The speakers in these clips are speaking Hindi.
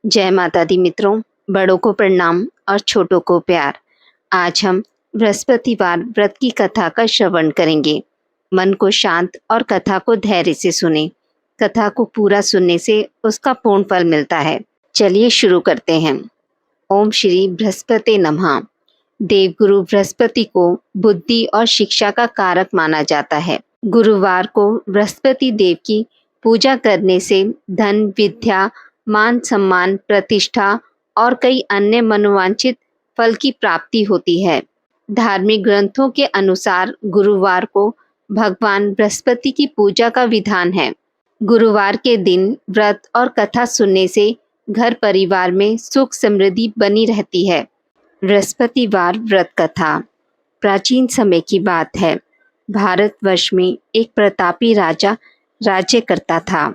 जय माता दी मित्रों, बड़ों को प्रणाम और छोटों को प्यार। आज हम बृहस्पतिवार व्रत की कथा का श्रवण करेंगे। मन को शांत और कथा को धैर्य से सुने। कथा को पूरा सुनने से उसका पूर्ण फल मिलता है। चलिए शुरू करते हैं। ओम श्री बृहस्पति नमः। देवगुरु बृहस्पति को बुद्धि और शिक्षा का कारक माना जाता है। गुरुवार को बृहस्पति देव की पूजा करने से धन, विद्या, मान सम्मान, प्रतिष्ठा और कई अन्य मनोवांछित फल की प्राप्ति होती है। धार्मिक ग्रंथों के अनुसार गुरुवार को भगवान बृहस्पति की पूजा का विधान है। गुरुवार के दिन व्रत और कथा सुनने से घर परिवार में सुख समृद्धि बनी रहती है। बृहस्पतिवार व्रत कथा प्राचीन समय की बात है। भारतवर्ष में एक प्रतापी राजा राज्य करता था।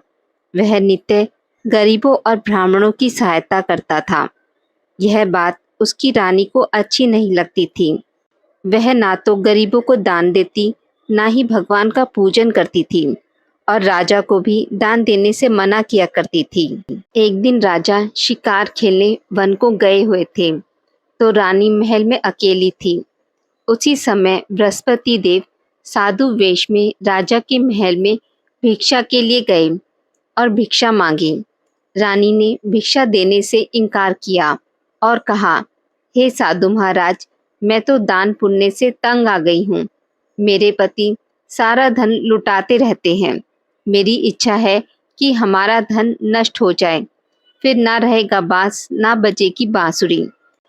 वह नित्य गरीबों और ब्राह्मणों की सहायता करता था। यह बात उसकी रानी को अच्छी नहीं लगती थी। वह ना तो गरीबों को दान देती, ना ही भगवान का पूजन करती थी और राजा को भी दान देने से मना किया करती थी। एक दिन राजा शिकार खेलने वन को गए हुए थे तो रानी महल में अकेली थी। उसी समय बृहस्पति देव साधु वेश में राजा के महल में भिक्षा के लिए गए और भिक्षा मांगी। रानी ने भिक्षा देने से इनकार किया और कहा, हे साधु महाराज, मैं तो दान पुण्य से तंग आ गई हूँ। मेरे पति सारा धन लुटाते रहते हैं। मेरी इच्छा है कि हमारा धन नष्ट हो जाए, फिर ना रहेगा बांस ना बजेगी बांसुरी।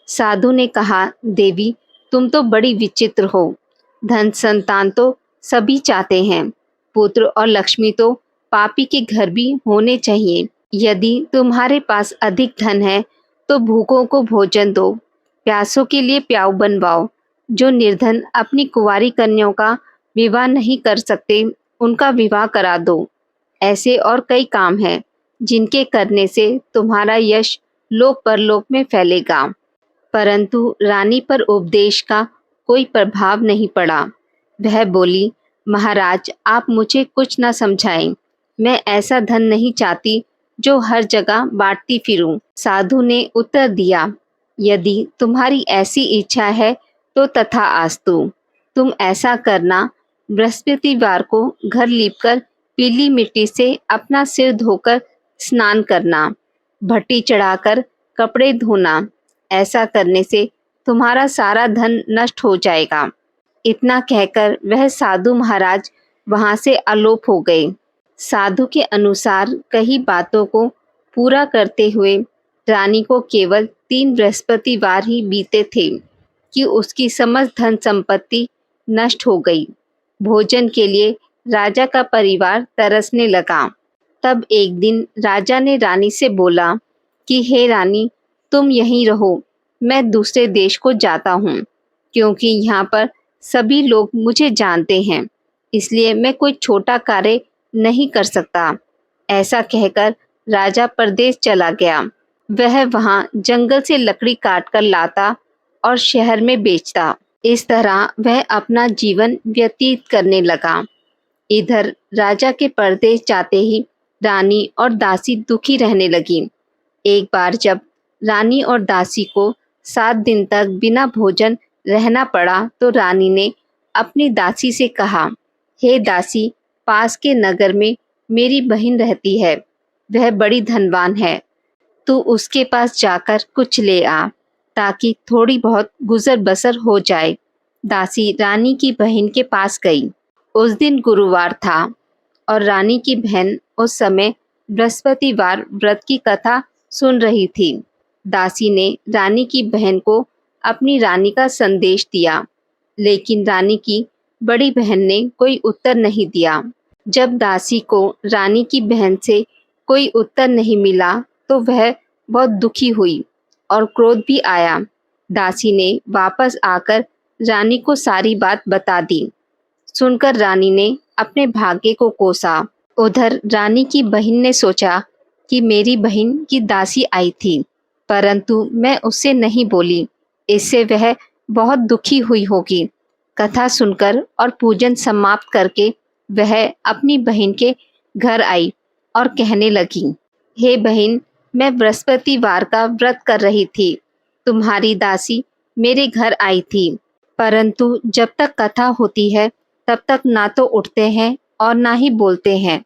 साधु ने कहा, देवी तुम तो बड़ी विचित्र हो। धन संतान तो सभी चाहते हैं, पुत्र और लक्ष्मी तो पापी के घर भी होने चाहिए। यदि तुम्हारे पास अधिक धन है तो भूखों को भोजन दो, प्यासों के लिए प्याऊ बनवाओ। जो निर्धन अपनी कुंवारी कन्याओं का विवाह नहीं कर सकते, उनका विवाह करा दो। ऐसे और कई काम हैं जिनके करने से तुम्हारा यश लोक परलोक में फैलेगा। परंतु रानी पर उपदेश का कोई प्रभाव नहीं पड़ा। वह बोली, महाराज आप मुझे कुछ न समझाएं। मैं ऐसा धन नहीं चाहती जो हर जगह बांटती फिरूं। साधु ने उत्तर दिया, यदि तुम्हारी ऐसी इच्छा है तो तथास्तु। तुम ऐसा करना, बृहस्पतिवार को घर लीपकर पीली मिट्टी से अपना सिर धोकर स्नान करना, भट्टी चढ़ाकर कपड़े धोना। ऐसा करने से तुम्हारा सारा धन नष्ट हो जाएगा। इतना कहकर वह साधु महाराज वहां से अलोप हो गए। साधु के अनुसार कई बातों को पूरा करते हुए रानी को केवल 3 बृहस्पतिवार ही बीते थे कि उसकी समस्त धन संपत्ति नष्ट हो गई। भोजन के लिए राजा का परिवार तरसने लगा। तब एक दिन राजा ने रानी से बोला कि हे रानी, तुम यहीं रहो, मैं दूसरे देश को जाता हूँ, क्योंकि यहाँ पर सभी लोग मुझे जानते हैं, इसलिए मैं कोई छोटा कार्य नहीं कर सकता। ऐसा कहकर राजा परदेश चला गया। वह वहाँ जंगल से लकड़ी काट कर लाता और शहर में बेचता। इस तरह वह अपना जीवन व्यतीत करने लगा। इधर राजा के परदेश जाते ही रानी और दासी दुखी रहने लगी। एक बार जब रानी और दासी को 7 दिन तक बिना भोजन रहना पड़ा तो रानी ने अपनी दासी से कहा, हे दासी, पास के नगर में मेरी बहन रहती है। वह बड़ी धनवान है। तू उसके पास जाकर कुछ ले आ ताकि थोड़ी बहुत गुजर बसर हो जाए। दासी रानी की बहन के पास गई। उस दिन गुरुवार था और रानी की बहन उस समय बृहस्पतिवार व्रत की कथा सुन रही थी। दासी ने रानी की बहन को अपनी रानी का संदेश दिया, लेकिन रानी की बड़ी बहन ने कोई उत्तर नहीं दिया। जब दासी को रानी की बहन से कोई उत्तर नहीं मिला तो वह बहुत दुखी हुई और क्रोध भी आया। दासी ने वापस आकर रानी को सारी बात बता दी। सुनकर रानी ने अपने भाग्य को कोसा। उधर रानी की बहन ने सोचा कि मेरी बहन की दासी आई थी, परंतु मैं उससे नहीं बोली, इससे वह बहुत दुखी हुई होगी। कथा सुनकर और पूजन समाप्त करके वह अपनी बहन के घर आई और कहने लगी, हे बहन, मैं बृहस्पतिवार का व्रत कर रही थी। तुम्हारी दासी मेरे घर आई थी, परंतु जब तक कथा होती है तब तक ना तो उठते हैं और ना ही बोलते हैं,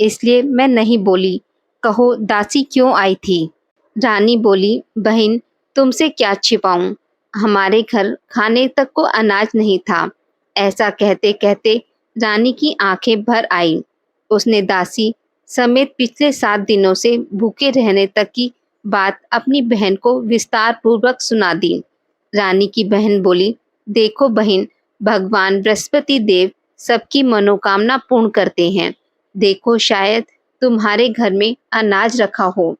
इसलिए मैं नहीं बोली। कहो दासी क्यों आई थी? रानी बोली, बहन तुमसे क्या छिपाऊं, हमारे घर खाने तक को अनाज नहीं था। ऐसा कहते कहते रानी की आंखें भर आई। उसने दासी समेत पिछले 7 दिनों से भूखे रहने तक की बात अपनी बहन को विस्तार पूर्वक सुना दी। रानी की बहन बोली, देखो बहन, भगवान बृहस्पति देव सबकी मनोकामना पूर्ण करते हैं। देखो शायद तुम्हारे घर में अनाज रखा हो।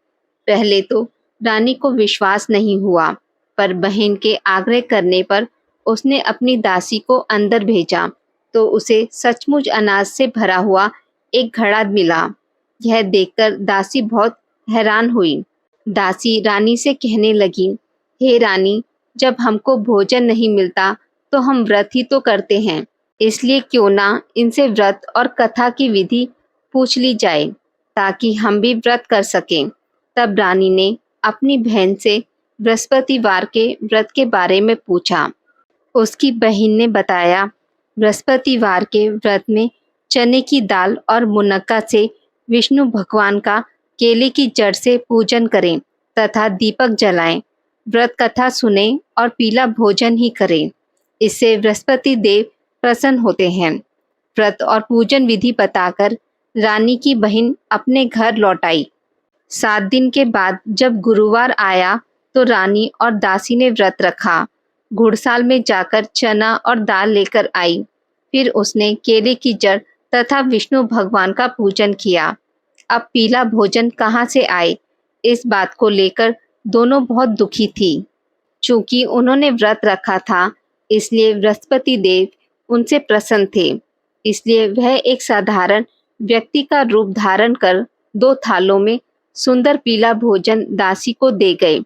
पहले तो रानी को विश्वास नहीं हुआ, पर बहन के आग्रह करने पर उसने अपनी दासी को अंदर भेजा तो उसे सचमुच अनाज से भरा हुआ एक घड़ा मिला। यह देखकर दासी बहुत हैरान हुई। दासी रानी से कहने लगी, हे रानी, जब हमको भोजन नहीं मिलता तो हम व्रत ही तो करते हैं, इसलिए क्यों ना इनसे व्रत और कथा की विधि पूछ ली जाए ताकि हम भी व्रत कर सकें। तब रानी ने अपनी बहन से बृहस्पतिवार के व्रत के बारे में पूछा। उसकी बहन ने बताया, बृहस्पतिवार के व्रत में चने की दाल और मुनक्का से विष्णु भगवान का केले की जड़ से पूजन करें तथा दीपक जलाएं, व्रत कथा सुने और पीला भोजन ही करें। इससे बृहस्पति देव प्रसन्न होते हैं। व्रत और पूजन विधि बताकर रानी की बहन अपने घर लौट आई। 7 दिन के बाद जब गुरुवार आया तो रानी और दासी ने व्रत रखा। घुड़साल में जाकर चना और दाल लेकर आई। फिर उसने केले की जड़ तथा विष्णु भगवान का पूजन किया। अब पीला भोजन कहाँ से आए, इस बात को लेकर दोनों बहुत दुखी थी। चूंकि उन्होंने व्रत रखा था, इसलिए बृहस्पति देव उनसे प्रसन्न थे। इसलिए वह एक साधारण व्यक्ति का रूप धारण कर 2 थालों में सुंदर पीला भोजन दासी को दे गए।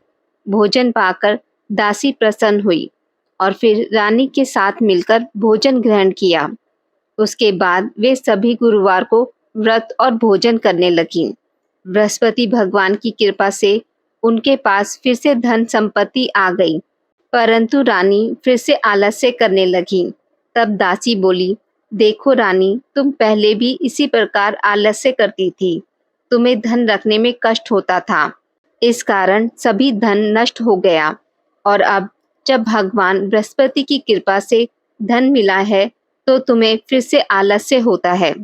भोजन पाकर दासी प्रसन्न हुई और फिर रानी के साथ मिलकर भोजन ग्रहण किया। उसके बाद वे सभी गुरुवार को व्रत और भोजन करने लगीं। बृहस्पति भगवान की कृपा से उनके पास फिर से धन संपत्ति आ गई, परंतु रानी फिर से आलस्य करने लगी। तब दासी बोली, देखो रानी, तुम पहले भी इसी प्रकार आलस्य करती थी। तुम्हें धन रखने में कष्ट होता था, इस कारण सभी धन नष्ट हो गया, और अब जब भगवान बृहस्पति की कृपा से धन मिला है तो तुम्हें फिर से आलस्य होता है।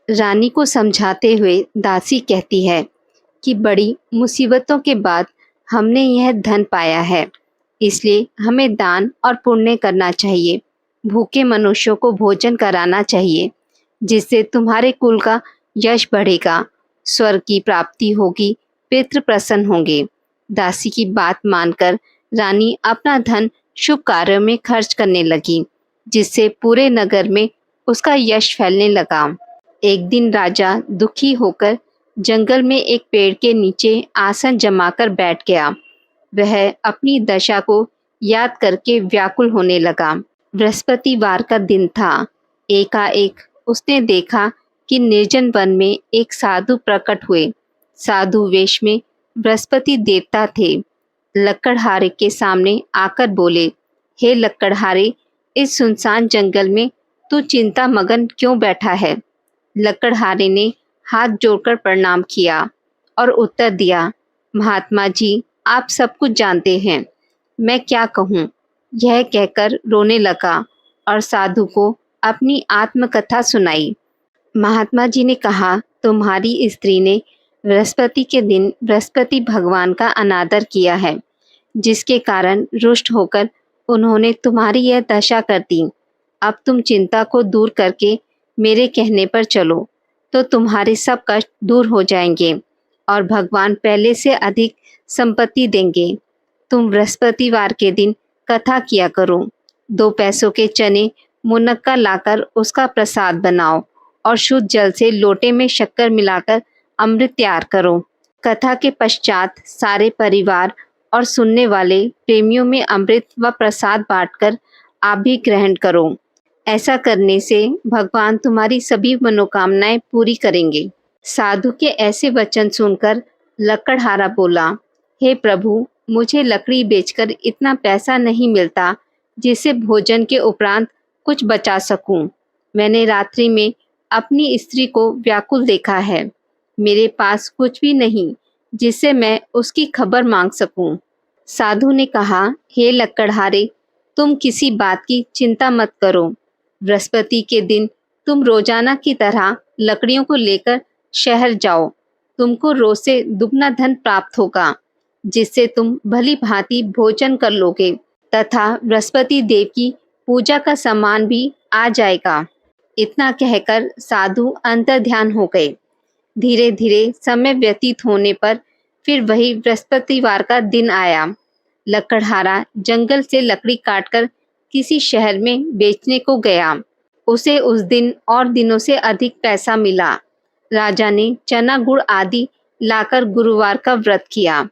रानी को समझाते हुए दासी कहती है कि बड़ी मुसीबतों के बाद हमने यह धन पाया है, इसलिए हमें दान और पुण्य करना चाहिए। भूखे मनुष्यों को भोजन कराना चाहिए, जिससे तुम्हारे कुल का यश बढ़ेगा, स्वर्ग की प्राप्ति होगी, पितृ प्रसन्न होंगे। दासी की बात मानकर रानी अपना धन शुभ कार्यों में खर्च करने लगी, जिससे पूरे नगर में उसका यश फैलने लगा। एक दिन राजा दुखी होकर जंगल में एक पेड़ के नीचे आसन जमाकर बैठ गया। वह अपनी दशा को याद करके व्याकुल होने लगा। बृहस्पतिवार का दिन था। एकाएक उसने देखा कि निर्जन वन में एक साधु प्रकट हुए। साधु वेश में बृहस्पति देवता थे। लकड़हारे के सामने आकर बोले, हे लकड़हारे, इस सुनसान जंगल में तू चिंता मगन क्यों बैठा है? लकड़हारे ने हाथ जोड़कर प्रणाम किया और उत्तर दिया, महात्मा जी, आप सब कुछ जानते हैं, मैं क्या कहूँ। यह कहकर रोने लगा और साधु को अपनी आत्मकथा सुनाई। महात्मा जी ने कहा, तुम्हारी स्त्री ने बृहस्पति के दिन बृहस्पति भगवान का अनादर किया है, जिसके कारण रुष्ट होकर उन्होंने तुम्हारी यह दशा कर दी। अब तुम चिंता को दूर करके मेरे कहने पर चलो, तो तुम्हारे सब कष्ट दूर हो जाएंगे और भगवान पहले से अधिक संपत्ति देंगे। तुम बृहस्पतिवार के दिन कथा किया करो। 2 पैसों के चने मुनक्का लाकर उसका प्रसाद बनाओ और शुद्ध जल से लोटे में शक्कर मिलाकर अमृत तैयार करो। कथा के पश्चात सारे परिवार और सुनने वाले प्रेमियों में अमृत व प्रसाद बांटकर आप भी ग्रहण करो। ऐसा करने से भगवान तुम्हारी सभी मनोकामनाएं पूरी करेंगे। साधु के ऐसे वचन सुनकर लकड़हारा बोला, हे प्रभु, मुझे लकड़ी बेचकर इतना पैसा नहीं मिलता जिससे भोजन के उपरांत कुछ बचा सकूं। मैंने रात्रि में अपनी स्त्री को व्याकुल देखा है। मेरे पास कुछ भी नहीं जिससे मैं उसकी खबर मांग सकूं। साधु ने कहा, हे लकड़हारे, तुम किसी बात की चिंता मत करो। बृहस्पति के दिन तुम रोजाना की तरह लकड़ियों को लेकर शहर जाओ। तुमको रोज से दुगना धन प्राप्त होगा, जिससे तुम भली भांति भोजन कर लोगे तथा बृहस्पति देव की पूजा का सामान भी आ जाएगा। इतना कहकर साधु अंतर्ध्यान हो गए। धीरे धीरे समय व्यतीत होने पर फिर वही बृहस्पतिवार का दिन आया। लकड़हारा जंगल से लकड़ी काटकर किसी शहर में बेचने को गया। उसे उस दिन और दिनों से अधिक पैसा मिला। राजा ने चना गुड़ आदि लाकर गुरुवार का व्रत किया।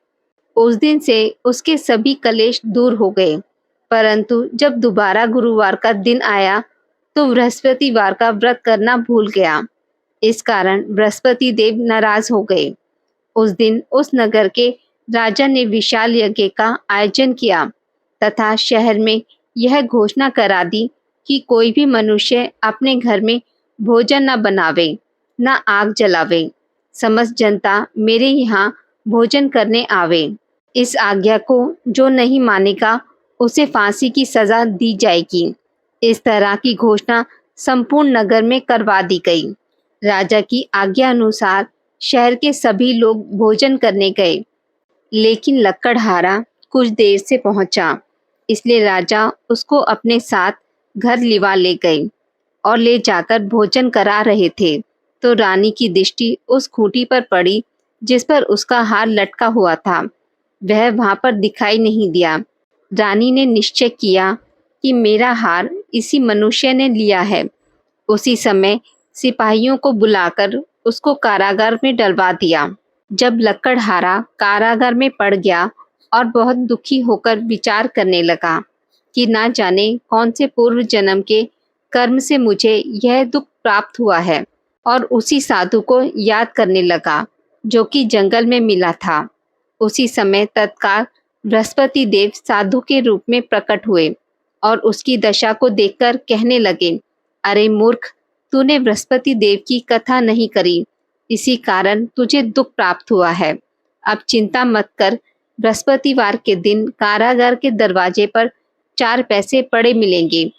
उस दिन से उसके सभी कलेश दूर हो गए। परंतु जब दोबारा गुरुवार का दिन आया तो बृहस्पतिवार का व्रत करना भूल गया। इस कारण बृहस्पति देव नाराज हो गए। उस दिन उस नगर के राजा ने विशाल यज्ञ का आयोजन किया तथा शहर में यह घोषणा करा दी कि कोई भी मनुष्य अपने घर में भोजन न बनावे, न आग जलावे। समस्त जनता मेरे यहाँ भोजन करने आवे। इस आज्ञा को जो नहीं मानेगा उसे फांसी की सजा दी जाएगी। इस तरह की घोषणा संपूर्ण नगर में करवा दी गई। राजा की आज्ञा अनुसार शहर के सभी लोग भोजन करने गए, लेकिन लकड़हारा कुछ देर से पहुंचा, इसलिए राजा उसको अपने साथ घर लिवा ले गए और ले जाकर भोजन करा रहे थे तो रानी की दृष्टि उस खूंटी पर पड़ी जिस पर उसका हार लटका हुआ था। वह वहां पर दिखाई नहीं दिया। रानी ने निश्चय किया कि मेरा हार इसी मनुष्य ने लिया है। उसी समय सिपाहियों को बुलाकर उसको कारागार में डलवा दिया। जब लकड़हारा कारागार में पड़ गया और बहुत दुखी होकर विचार करने लगा कि ना जाने कौन से पूर्व जन्म के कर्म से मुझे यह दुख प्राप्त हुआ है, और उसी साधु को याद करने लगा जो कि जंगल में मिला था। उसी समय तत्काल बृहस्पति देव साधु के रूप में प्रकट हुए और उसकी दशा को देखकर कहने लगे, अरे मूर्ख, तूने बृहस्पति देव की कथा नहीं करी, इसी कारण तुझे दुख प्राप्त हुआ है। अब चिंता मत कर। बृहस्पतिवार के दिन कारागार के दरवाजे पर 4 पैसे पड़े मिलेंगे।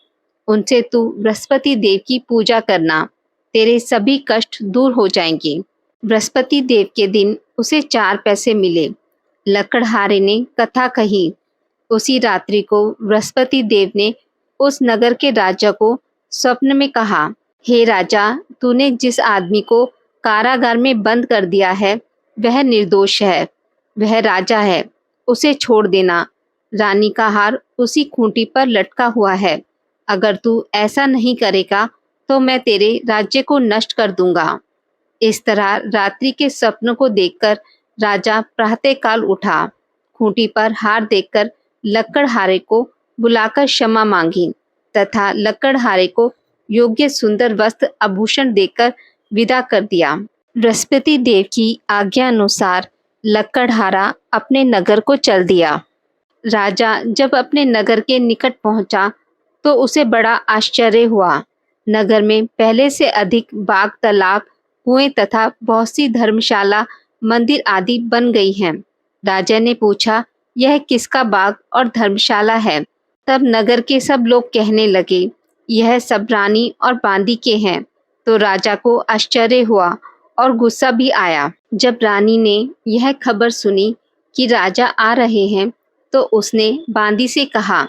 उनसे तू बृहस्पति देव की पूजा करना, तेरे सभी कष्ट दूर हो जाएंगे। बृहस्पति देव के दिन उसे 4 पैसे मिले। लकड़हारे ने कथा कही। उसी रात्रि को बृहस्पति देव ने उस नगर के राजा को स्वप्न में कहा, हे राजा, तूने जिस आदमी को कारागार में बंद कर दिया है वह निर्दोष है, वह राजा है, उसे छोड़ देना। रानी का हार उसी खूंटी पर लटका हुआ है। अगर तू ऐसा नहीं करेगा तो मैं तेरे राज्य को नष्ट कर दूंगा। इस तरह रात्रि के स्वप्न को देखकर राजा प्रातःकाल उठा। खूंटी पर हार देखकर लकड़हारे को बुलाकर क्षमा मांगी तथा लकड़हारे को योग्य सुंदर वस्त्र आभूषण देकर विदा कर दिया। बृहस्पति देव की आज्ञा अनुसार लकड़हारा अपने नगर को चल दिया। राजा जब अपने नगर के निकट पहुंचा तो उसे बड़ा आश्चर्य हुआ। नगर में पहले से अधिक बाग, तालाब, कुएं तथा बहुत सी धर्मशाला, मंदिर आदि बन गई हैं। राजा ने पूछा, यह किसका बाग और धर्मशाला है? तब नगर के सब लोग कहने लगे, यह सब रानी और बांदी के हैं। तो राजा को आश्चर्य हुआ और गुस्सा भी आया। जब रानी ने यह खबर सुनी कि राजा आ रहे हैं तो उसने बांदी से कहा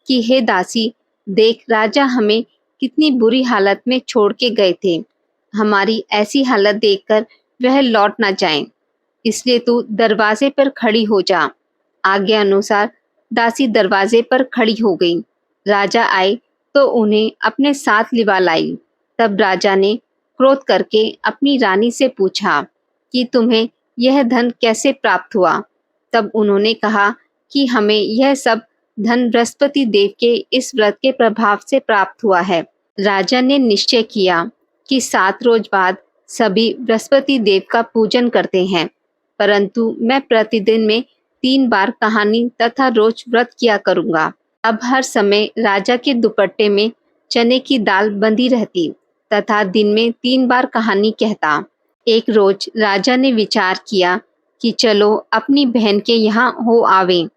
कि हे दासी, देख राजा हमें कितनी बुरी हालत में छोड़ के गए थे। हमारी ऐसी हालत देखकर वह लौट ना जाएं, इसलिए तू दरवाजे पर खड़ी हो जा। आज्ञा अनुसार दासी दरवाजे पर खड़ी हो गई। राजा आए तो उन्हें अपने साथ लिवा लाई। तब राजा ने क्रोध करके अपनी रानी से पूछा कि तुम्हें यह धन कैसे प्राप्त हुआ? तब उन्होंने कहा कि हमें यह सब धन बृहस्पति देव के इस व्रत के प्रभाव से प्राप्त हुआ है। राजा ने निश्चय किया कि 7 रोज बाद सभी बृहस्पति देव का पूजन करते हैं, परंतु मैं प्रतिदिन में 3 बार कहानी तथा रोज व्रत किया करूँगा। अब हर समय राजा के दुपट्टे में चने की दाल बंधी रहती तथा दिन में 3 बार कहानी कहता। एक रोज राजा ने विचार किया कि चलो अपनी बहन के यहाँ हो आवें।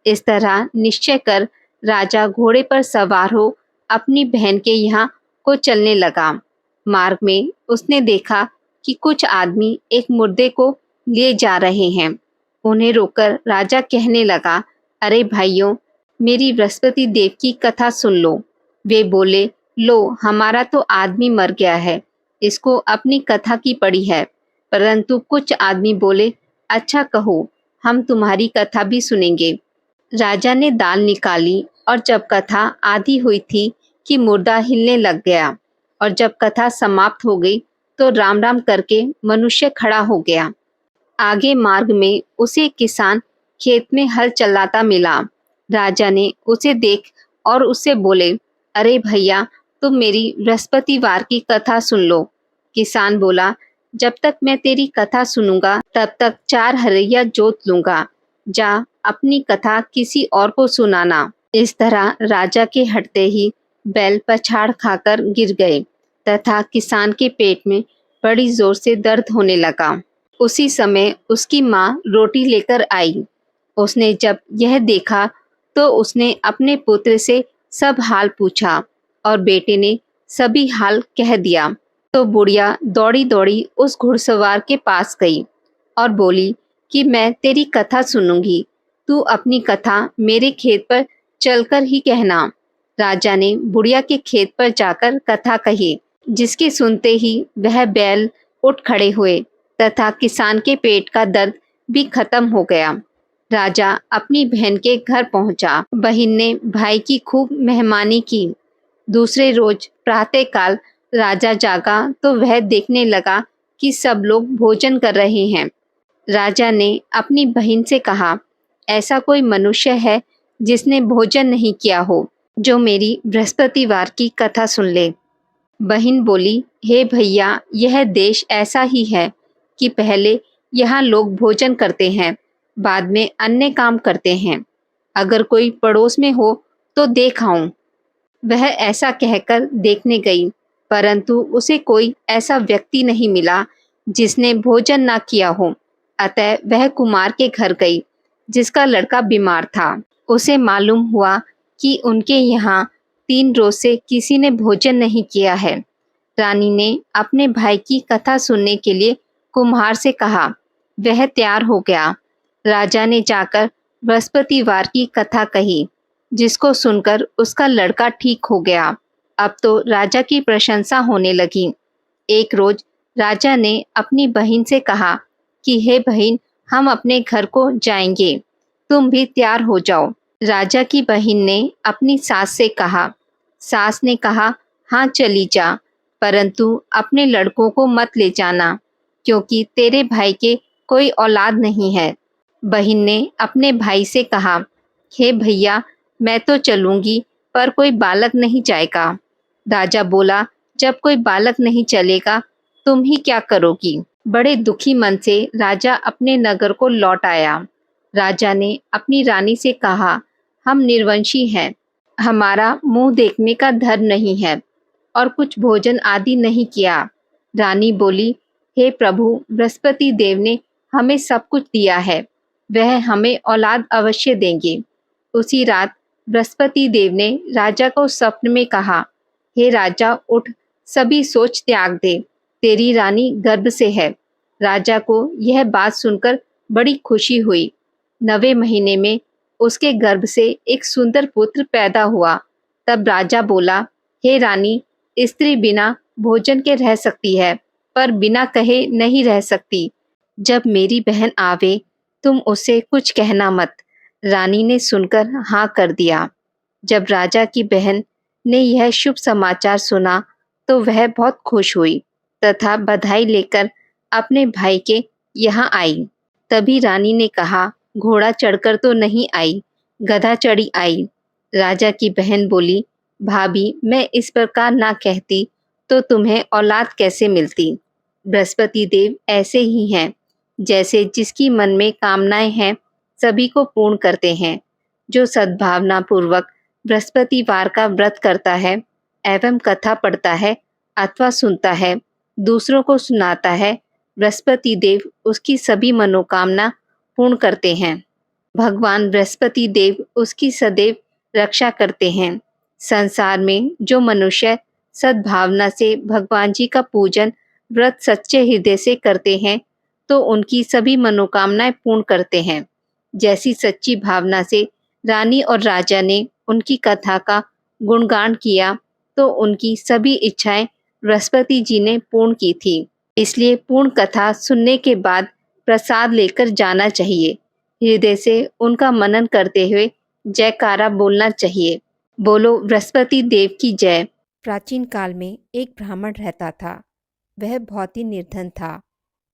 इस तरह निश्चय कर राजा घोड़े पर सवार हो अपनी बहन के यहाँ को चलने लगा। मार्ग में उसने देखा कि कुछ आदमी एक मुर्दे को लिए जा रहे हैं। उन्हें रोककर राजा कहने लगा, अरे भाइयों, मेरी बृहस्पति देव की कथा सुन लो। वे बोले, लो हमारा तो आदमी मर गया है, इसको अपनी कथा की पड़ी है। परंतु कुछ आदमी बोले, अच्छा कहो, हम तुम्हारी कथा भी सुनेंगे। राजा ने दाल निकाली और जब कथा आधी हुई थी कि मुर्दा हिलने लग गया और जब कथा समाप्त हो गई तो राम राम करके मनुष्य खड़ा हो गया। आगे मार्ग में उसे किसान खेत में हल चलाता मिला। राजा ने उसे देख और उससे बोले, अरे भैया, तुम मेरी बृहस्पतिवार की कथा सुन लो। किसान बोला, जब तक मैं तेरी कथा सुनूंगा तब तक 4 हरैया जोत लूंगा। जा अपनी कथा किसी और को सुनाना। इस तरह राजा के हटते ही बैल पछाड़ खाकर गिर गए तथा किसान के पेट में बड़ी जोर से दर्द होने लगा। उसी समय उसकी माँ रोटी लेकर आई। उसने जब यह देखा तो उसने अपने पुत्र से सब हाल पूछा और बेटे ने सभी हाल कह दिया। तो बुढ़िया दौड़ी दौड़ी उस घुड़सवार के पास गई और बोली कि मैं तेरी कथा सुनूंगी, तू अपनी कथा मेरे खेत पर चलकर ही कहना। राजा ने बुढ़िया के खेत पर जाकर कथा कही, जिसके सुनते ही वह बैल उठ खड़े हुए तथा किसान के पेट का दर्द भी खत्म हो गया। राजा अपनी बहन के घर पहुंचा। बहन ने भाई की खूब मेहमानी की। दूसरे रोज प्रातःकाल राजा जागा तो वह देखने लगा कि सब लोग भोजन कर रहे हैं। राजा ने अपनी बहन से कहा, ऐसा कोई मनुष्य है जिसने भोजन नहीं किया हो, जो मेरी बृहस्पतिवार की कथा सुन ले। बहन बोली, हे भैया, यह देश ऐसा ही है कि पहले यहाँ लोग भोजन करते हैं, बाद में अन्य काम करते हैं। अगर कोई पड़ोस में हो तो देख आऊं। वह ऐसा कहकर देखने गई, परंतु उसे कोई ऐसा व्यक्ति नहीं मिला जिसने भोजन ना किया हो। अतः वह कुमार के घर गई, जिसका लड़का बीमार था। उसे मालूम हुआ कि उनके यहाँ 3 रोज से किसी ने भोजन नहीं किया है। रानी ने अपने भाई की कथा सुनने के लिए कुम्हार से कहा। वह तैयार हो गया। राजा ने जाकर बृहस्पतिवार की कथा कही, जिसको सुनकर उसका लड़का ठीक हो गया। अब तो राजा की प्रशंसा होने लगी। एक रोज राजा ने अपनी बहन से कहा कि हे बहन, हम अपने घर को जाएंगे, तुम भी तैयार हो जाओ। राजा की बहन ने अपनी सास से कहा। सास ने कहा, हाँ चली जा, परंतु अपने लड़कों को मत ले जाना, क्योंकि तेरे भाई के कोई औलाद नहीं है। बहन ने अपने भाई से कहा, हे भैया, मैं तो चलूंगी, पर कोई बालक नहीं जाएगा। राजा बोला, जब कोई बालक नहीं चलेगा तुम ही क्या करोगी। बड़े दुखी मन से राजा अपने नगर को लौट आया। राजा ने अपनी रानी से कहा, हम निर्वंशी हैं, हमारा मुंह देखने का धर्म नहीं है और कुछ भोजन आदि नहीं किया। रानी बोली, हे प्रभु, बृहस्पति देव ने हमें सब कुछ दिया है, वह हमें औलाद अवश्य देंगे। उसी रात बृहस्पति देव ने राजा को स्वप्न में कहा, हे राजा, उठ, सभी सोच त्याग दे, तेरी रानी गर्भ से है। राजा को यह बात सुनकर बड़ी खुशी हुई। 9वें महीने में उसके गर्भ से एक सुंदर पुत्र पैदा हुआ। तब राजा बोला, हे रानी, स्त्री बिना भोजन के रह सकती है, पर बिना कहे नहीं रह सकती। जब मेरी बहन आवे तुम उसे कुछ कहना मत। रानी ने सुनकर हाँ कर दिया। जब राजा की बहन ने यह शुभ समाचार सुना तो वह बहुत खुश हुई तथा बधाई लेकर अपने भाई के यहाँ आई। तभी रानी ने कहा, घोड़ा चढ़कर तो नहीं आई, गधा चढ़ी आई। राजा की बहन बोली, भाभी, मैं इस प्रकार ना कहती तो तुम्हें औलाद कैसे मिलती। बृहस्पति देव ऐसे ही हैं, जैसे जिसकी मन में कामनाएं हैं सभी को पूर्ण करते हैं। जो सद्भावना पूर्वक बृहस्पतिवार का व्रत करता है एवं कथा पढ़ता है अथवा सुनता है, दूसरों को सुनाता है, बृहस्पति देव उसकी सभी मनोकामना पूर्ण करते हैं। भगवान बृहस्पति देव उसकी सदैव रक्षा करते हैं। संसार में जो मनुष्य सद्भावना से भगवान जी का पूजन व्रत सच्चे हृदय से करते हैं तो उनकी सभी मनोकामनाएं पूर्ण करते हैं। जैसी सच्ची भावना से रानी और राजा ने उनकी कथा का गुणगान किया तो उनकी सभी इच्छाएं बृहस्पति जी ने पूर्ण की थी। इसलिए पूर्ण कथा सुनने के बाद प्रसाद लेकर जाना चाहिए। हृदय से उनका मनन करते हुए जयकारा बोलना चाहिए। बोलो बृहस्पति देव की जय। प्राचीन काल में एक ब्राह्मण रहता था। वह बहुत ही निर्धन था।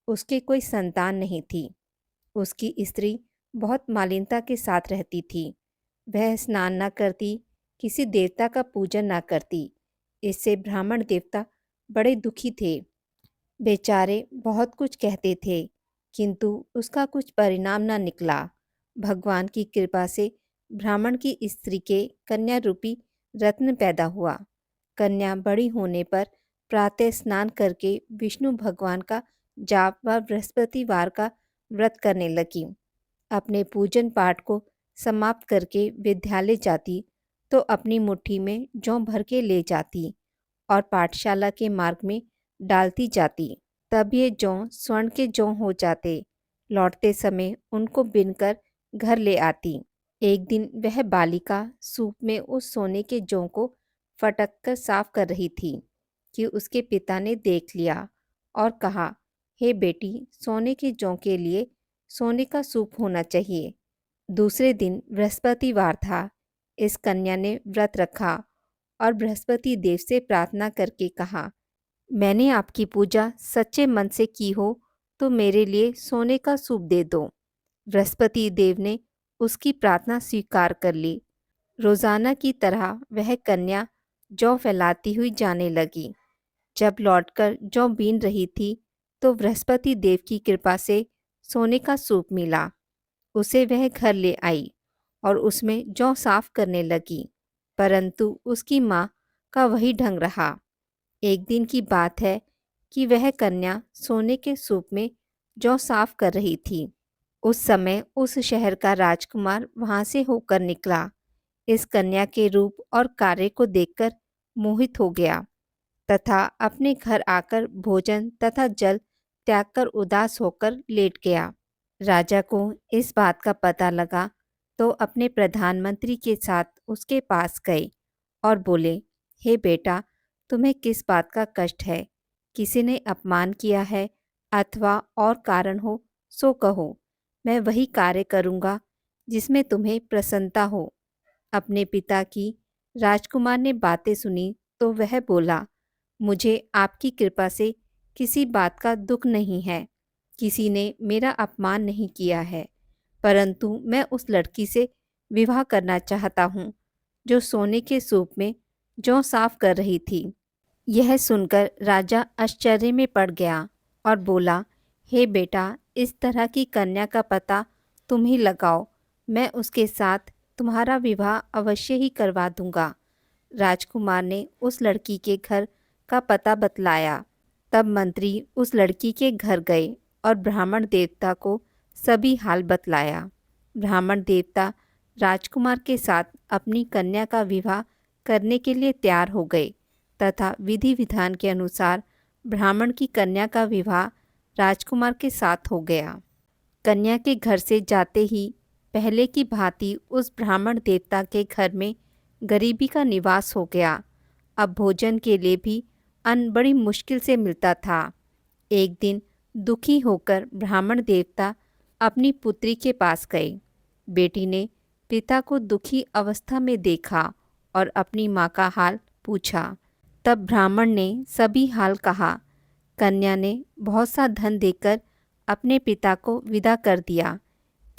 उसके कोई संतान नहीं थी। उसकी स्त्री बहुत मालिनता के साथ रहती थी। वह स्नान न करती, किसी देवता का पूजन न करती। इससे ब्राह्मण देवता बड़े दुखी थे। बेचारे बहुत कुछ कहते थे, किंतु उसका कुछ परिणाम न निकला। भगवान की कृपा से ब्राह्मण की स्त्री के कन्या रूपी रत्न पैदा हुआ। कन्या बड़ी होने पर प्रातः स्नान करके विष्णु भगवान का जाप व बृहस्पतिवार का व्रत करने लगी। अपने पूजन पाठ को समाप्त करके विद्यालय जाती तो अपनी मुट्ठी में जौ भर के ले जाती और पाठशाला के मार्ग में डालती जाती। तब ये जौ स्वर्ण के जौ हो जाते। लौटते समय उनको बिनकर घर ले आती। एक दिन वह बालिका सूप में उस सोने के जौ को फटक कर साफ कर रही थी कि उसके पिता ने देख लिया और कहा, हे बेटी, सोने के जौ के लिए सोने का सूप होना चाहिए। दूसरे दिन बृहस्पतिवार था। इस कन्या ने व्रत रखा और बृहस्पति देव से प्रार्थना करके कहा, मैंने आपकी पूजा सच्चे मन से की हो तो मेरे लिए सोने का सूप दे दो। बृहस्पति देव ने उसकी प्रार्थना स्वीकार कर ली। रोजाना की तरह वह कन्या जौ फैलाती हुई जाने लगी। जब लौटकर जौ बीन रही थी तो बृहस्पति देव की कृपा से सोने का सूप मिला। उसे वह घर ले आई और उसमें जौ साफ करने लगी, परंतु उसकी माँ का वही ढंग रहा। एक दिन की बात है कि वह कन्या सोने के सूप में जौ साफ कर रही थी। उस समय उस शहर का राजकुमार वहां से होकर निकला। इस कन्या के रूप और कार्य को देखकर मोहित हो गया तथा अपने घर आकर भोजन तथा जल त्याग कर उदास होकर लेट गया। राजा को इस बात का पता लगा तो अपने प्रधानमंत्री के साथ उसके पास गए और बोले, हे बेटा, तुम्हें किस बात का कष्ट है? किसी ने अपमान किया है अथवा और कारण हो सो कहो। मैं वही कार्य करूँगा जिसमें तुम्हें प्रसन्नता हो। अपने पिता की राजकुमार ने बातें सुनी तो वह बोला, मुझे आपकी कृपा से किसी बात का दुख नहीं है। किसी ने मेरा अपमान नहीं किया है, परंतु मैं उस लड़की से विवाह करना चाहता हूँ जो सोने के सूप में जौ साफ कर रही थी। यह सुनकर राजा आश्चर्य में पड़ गया और बोला, हे बेटा, इस तरह की कन्या का पता तुम ही लगाओ। मैं उसके साथ तुम्हारा विवाह अवश्य ही करवा दूंगा। राजकुमार ने उस लड़की के घर का पता बतलाया। तब मंत्री उस लड़की के घर गए और ब्राह्मण देवता को सभी हाल बतलाया। ब्राह्मण देवता राजकुमार के साथ अपनी कन्या का विवाह करने के लिए तैयार हो गए तथा विधि विधान के अनुसार ब्राह्मण की कन्या का विवाह राजकुमार के साथ हो गया। कन्या के घर से जाते ही पहले की भांति उस ब्राह्मण देवता के घर में गरीबी का निवास हो गया। अब भोजन के लिए भी अन्न बड़ी मुश्किल से मिलता था। एक दिन दुखी होकर ब्राह्मण देवता अपनी पुत्री के पास गए। बेटी ने पिता को दुखी अवस्था में देखा और अपनी माँ का हाल पूछा। तब ब्राह्मण ने सभी हाल कहा। कन्या ने बहुत सा धन देकर अपने पिता को विदा कर दिया।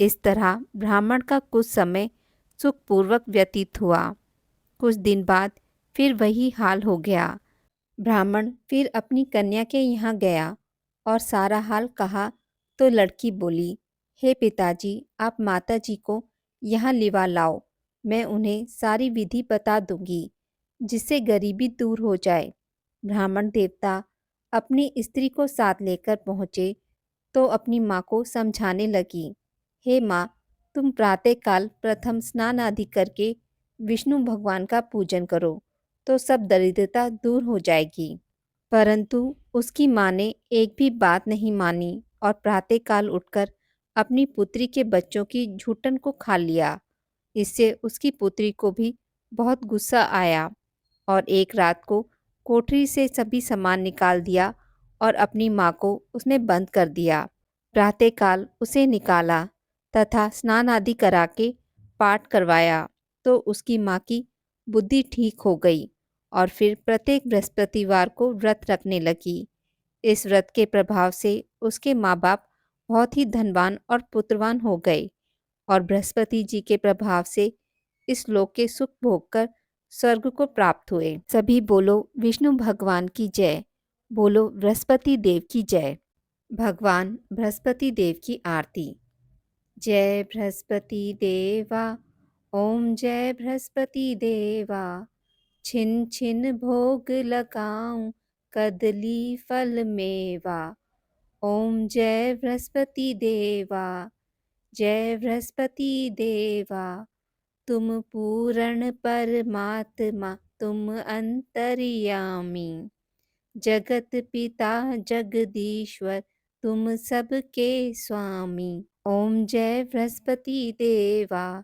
इस तरह ब्राह्मण का कुछ समय सुखपूर्वक व्यतीत हुआ। कुछ दिन बाद फिर वही हाल हो गया। ब्राह्मण फिर अपनी कन्या के यहाँ गया और सारा हाल कहा तो लड़की बोली, हे पिताजी, आप माताजी को यहाँ लिवा लाओ। मैं उन्हें सारी विधि बता दूंगी, जिससे गरीबी दूर हो जाए। ब्राह्मण देवता अपनी स्त्री को साथ लेकर पहुँचे तो अपनी माँ को समझाने लगी, हे माँ, तुम प्रातःकाल प्रथम स्नान आदि करके विष्णु भगवान का पूजन करो, तो सब दरिद्रता दूर हो जाएगी। परंतु उसकी माँ ने एक भी बात नहीं मानी और प्रातःकाल उठकर अपनी पुत्री के बच्चों की झूठन को खा लिया। इससे उसकी पुत्री को भी बहुत गुस्सा आया और एक रात को कोठरी से सभी सामान निकाल दिया और अपनी माँ को उसने बंद कर दिया। प्रातःकाल उसे निकाला तथा स्नान आदि करा के पाठ करवाया तो उसकी माँ की बुद्धि ठीक हो गई और फिर प्रत्येक बृहस्पतिवार को व्रत रखने लगी। इस व्रत के प्रभाव से उसके माँ बाप बहुत ही धनवान और पुत्रवान हो गए और बृहस्पति जी के प्रभाव से इस लोक के सुख भोगकर स्वर्ग को प्राप्त हुए। सभी बोलो विष्णु भगवान की जय, बोलो बृहस्पति देव की जय। भगवान बृहस्पति देव की आरती। जय बृहस्पति देवा, ओम जय बृहस्पति देवा। छिन छिन भोग लगाऊं, कदली फल मेवा। ओम जय बृहस्पति देवा, जय बृहस्पति देवा। तुम पूर्ण परमात्मा, तुम अंतर्यामी। जगत पिता जगदीश्वर, तुम सबके स्वामी। ओम जय बृहस्पति देवा,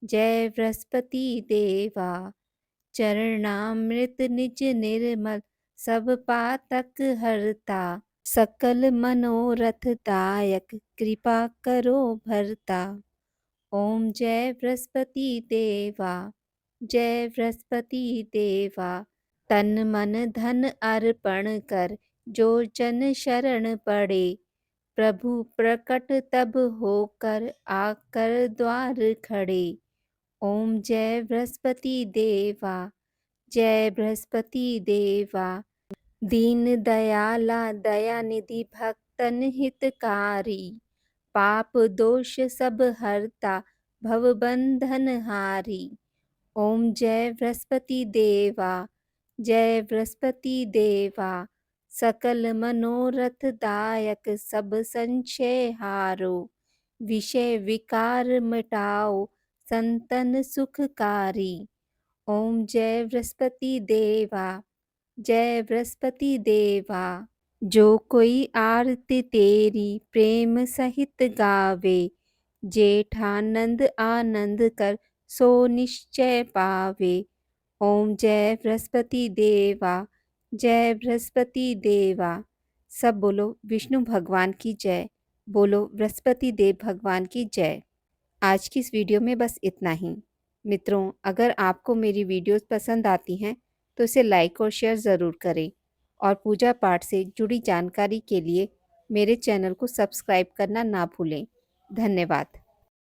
जय बृहस्पति देवा। चरणामृत निज निर्मल, सब पातक हरता। सकल मनोरथ दायक, कृपा करो भरता। ओम जय बृहस्पति देवा, जय बृहस्पति देवा। तन मन धन अर्पण कर, जो जन शरण पड़े। प्रभु प्रकट तब होकर, आकर द्वार खड़े। ओम जय बृहस्पति देवा, जय बृहस्पति देवा। दीन दयाला दयानिधि, भक्तन हितकारी। पाप दोष सब हरता, भव बंधन हारी। ओम जय बृहस्पति देवा, जय बृहस्पति देवा। सकल मनोरथ दायक, सब संशय हारो। विषय विकार मिटाओ, संतन सुखकारी। ओम जय बृहस्पति देवा, जय बृहस्पति देवा। जो कोई आरती तेरी प्रेम सहित गावे। जेठानंद आनंद कर, सो निश्चय पावे। ओम जय बृहस्पति देवा, जय बृहस्पति देवा। सब बोलो विष्णु भगवान की जय, बोलो बृहस्पति देव भगवान की जय। आज की इस वीडियो में बस इतना ही। मित्रों, अगर आपको मेरी वीडियोस पसंद आती हैं तो इसे लाइक और शेयर ज़रूर करें और पूजा पाठ से जुड़ी जानकारी के लिए मेरे चैनल को सब्सक्राइब करना ना भूलें। धन्यवाद।